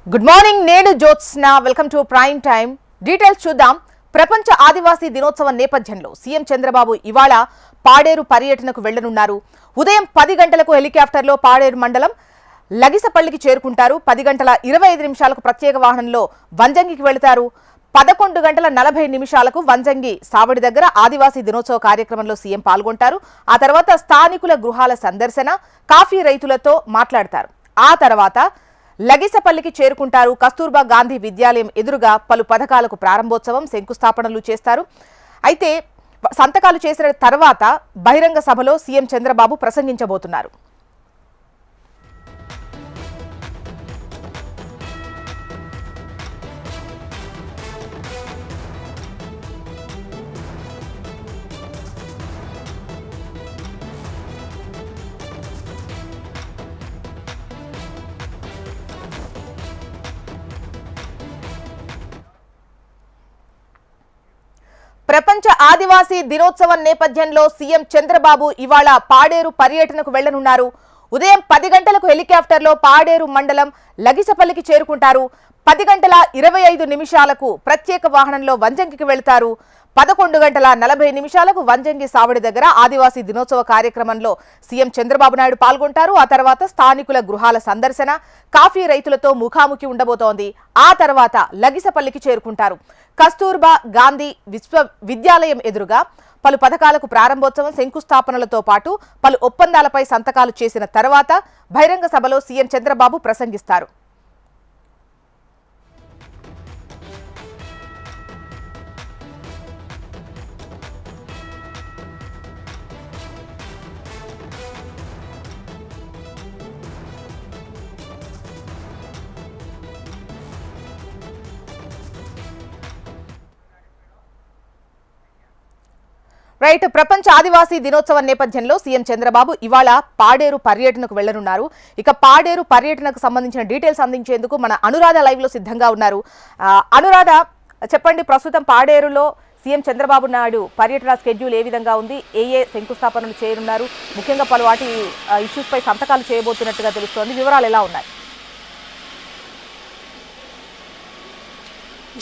good morning నేను Jyotsna welcome to prime time details చూద్దాం ప్రపంచ ఆదివాసీ దినోత్సవం నేపథ్యంలో సీఎం చంద్రబాబు ఇవాళ పాడేరు పర్యటనకు వెళ్లనున్నారు ఉదయం 10 గంటలకు హెలికాప్టర్లో పాడేరు మండలం లగిసపల్లికి చేరుకుంటారు 10 గంటల 25 నిమిషాలకు ప్రత్యేక వాహనంలో వంజంగికి వెళ్తారు 11 గంటల 40 నిమిషాలకు వంజంగి సావడి దగ్గర ఆదివాసీ దినోత్సవ కార్యక్రమంలో సీఎం పాల్గొంటారు ఆ తర్వాత స్థానికుల గృహాల సందర్శన కాఫీ రైతులతో మాట్లాడతారు ఆ తర్వాత లగిసపల్లికి చేరుకుంటారు కస్తూర్బా గాంధీ విద్యాలయం ఎదురుగా పలు పథకాలకు ప్రారంభోత్సవం శంకుస్థాపనలు చేస్తారు అయితే సంతకాలు చేసిన తర్వాత బహిరంగ సభలో సీఎం చంద్రబాబు ప్రసంగించబోతున్నారు ప్రపంచ ఆదివాసీ దినోత్సవం నేపథ్యంలో సీఎం చంద్రబాబు ఇవాళ పాడేరు పర్యటనకు వెళ్లనున్నారు ఉదయం 10 గంటలకు హెలికాప్టర్లో పాడేరు మండలం లగిసపల్లికి చేరుకుంటారు 10 గంటల 25 నిమిషాలకు ప్రత్యేక వాహనంలో వంజంగికి వెళ్తారు 11 గంటల 40 నిమిషాలకు వంజంగి సావడి దగ్గర ఆదివాసీ దినోత్సవ కార్యక్రమంలో సీఎం చంద్రబాబు నాయుడు పాల్గొంటారు ఆ తర్వాత స్థానికుల గృహాల సందర్శన కాఫీ రైతులతో ముఖాముఖి ఉండబోతోంది ఆ తర్వాత లగిసపల్లికి చేరుకుంటారు కస్తూర్బా గాంధీ విశ్వవిద్యాలయం ఎదురుగా పలు పథకాలకు ప్రారంభోత్సవం శంకుస్థాపనలతో పాటు పలు ఒప్పందాలపై సంతకాలు చేసిన తర్వాత బహిరంగ సభలో సీఎం చంద్రబాబు ప్రసంగిస్తారు రైట్ ప్రపంచ ఆదివాసీ దినోత్సవం నేపథ్యంలో సీఎం చంద్రబాబు ఇవాళ పాడేరు పర్యటనకు వెళ్లనున్నారు ఇక పాడేరు పర్యటనకు సంబంధించిన డీటెయిల్స్ అందించేందుకు మన అనురాధ లైవ్ లో సిద్ధంగా ఉన్నారు అనురాధ చెప్పండి ప్రస్తుతం పాడేరులో సీఎం చంద్రబాబు నాయుడు పర్యటన స్కెడ్యూల్ ఏ విధంగా ఉంది ఏ శంకుస్థాపనలు చేయనున్నారు ముఖ్యంగా పలు వాటి ఇష్యూస్ పై సంతకాలు చేయబోతున్నట్టుగా తెలుస్తోంది వివరాలు ఎలా ఉన్నాయి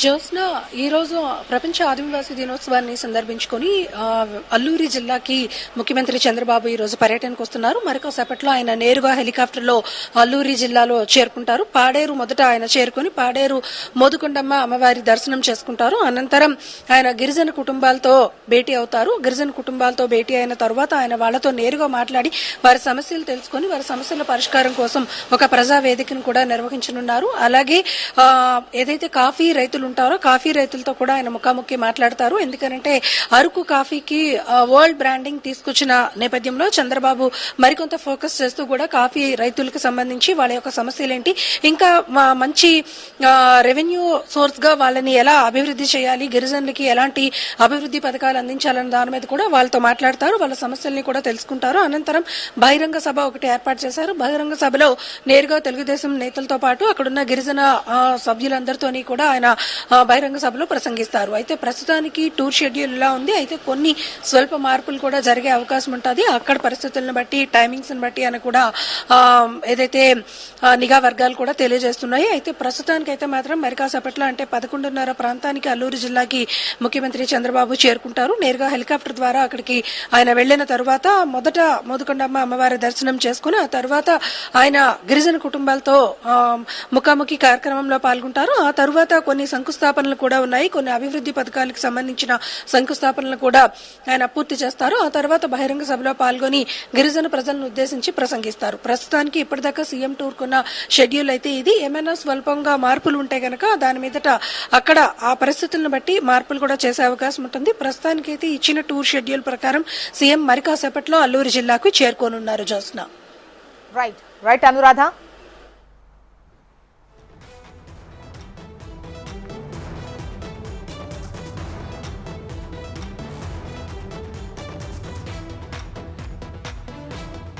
జ్యోత్స్న ఈ రోజు ప్రపంచ ఆదివాసీ దినోత్సవాన్ని సందర్భించుకొని అల్లూరి జిల్లాకి ముఖ్యమంత్రి చంద్రబాబు ఈ రోజు పర్యటనకు వస్తున్నారు మరికొసేపట్లో ఆయన నేరుగా హెలికాప్టర్లో అల్లూరి జిల్లాలో చేరుకుంటారు పాడేరు మొదట ఆయన చేరుకుని పాడేరు మోదుకొండమ్మ అమ్మవారి దర్శనం చేసుకుంటారు అనంతరం ఆయన గిరిజన కుటుంబాలతో భేటీ అవుతారు గిరిజన కుటుంబాలతో భేటీ అయిన తర్వాత ఆయన వాళ్లతో నేరుగా మాట్లాడి వారి సమస్యలు తెలుసుకుని వారి సమస్యల పరిష్కారం కోసం ఒక ప్రజా వేదికను కూడా నిర్వహించనున్నారు అలాగే ఏదైతే కాఫీ రైతులు ఉంటారో కాఫీ రైతులతో కూడా ఆయన ముఖాముఖి మాట్లాడతారు ఎందుకంటే అరకు కాఫీకి వరల్డ్ బ్రాండింగ్ తీసుకొచ్చిన నేపథ్యంలో చంద్రబాబు మరికొంత ఫోకస్ చేస్తూ కూడా కాఫీ రైతులకు సంబంధించి వాళ్ళ యొక్క సమస్యలేంటి ఇంకా మంచి రెవెన్యూ సోర్స్ గా వాళ్ళని ఎలా అభివృద్ధి చేయాలి గిరిజనులకి ఎలాంటి అభివృద్ధి పథకాలు అందించాలన్న దాని మీద కూడా వాళ్ళతో మాట్లాడతారు వాళ్ళ సమస్యల్ని కూడా తెలుసుకుంటారు అనంతరం బహిరంగ సభ ఒకటి ఏర్పాటు చేశారు బహిరంగ సభలో నేరుగా తెలుగుదేశం నేతలతో పాటు అక్కడున్న గిరిజన సభ్యులందరితోని కూడా ఆయన బహిరంగ సభలో ప్రసంగిస్తారు అయితే ప్రస్తుతానికి టూర్ షెడ్యూల్ ఇలా ఉంది అయితే కొన్ని స్వల్ప మార్పులు కూడా జరిగే అవకాశం ఉంటుంది అక్కడ పరిస్థితులను బట్టి టైమింగ్స్ బట్టి అని కూడా ఏదైతే నిఘా వర్గాలు కూడా తెలియజేస్తున్నాయి అయితే ప్రస్తుతానికి అయితే మాత్రం మరికాసేపట్లో అంటే 11:30 ప్రాంతానికి అల్లూరు జిల్లాకి ముఖ్యమంత్రి చంద్రబాబు చేరుకుంటారు నేరుగా హెలికాప్టర్ ద్వారా అక్కడికి ఆయన వెళ్లిన తర్వాత మొదట మోదుకొండమ్మ అమ్మవారి దర్శనం చేసుకుని ఆ తర్వాత ఆయన గిరిజన కుటుంబాలతో ముఖాముఖి కార్యక్రమంలో పాల్గొంటారు ఆ తర్వాత కొన్ని శంకుస్థాపనలు కూడా ఉన్నాయి కొన్ని అభివృద్ధి పథకాలకు సంబంధించిన శంకుస్థాపనలు కూడా ఆయన పూర్తి చేస్తారు ఆ తర్వాత బహిరంగ సభలో పాల్గొని గిరిజన ప్రజలను ఉద్దేశించి ప్రసంగిస్తారు ప్రస్తుతానికి ఇప్పటిదాకా సీఎం టూర్ కున్న షెడ్యూల్ అయితే ఇది ఏమైనా స్వల్పంగా మార్పులు ఉంటే గనక దాని మీదట అక్కడ ఆ పరిస్థితులను బట్టి మార్పులు కూడా చేసే అవకాశం ఉంటుంది ప్రస్తుతానికైతే ఇచ్చిన టూర్ షెడ్యూల్ ప్రకారం సీఎం మరి కాసేపట్లో అల్లూరు జిల్లాకు చేరుకోనున్నారు జ్యోత్స్న రైట్ అనురాధ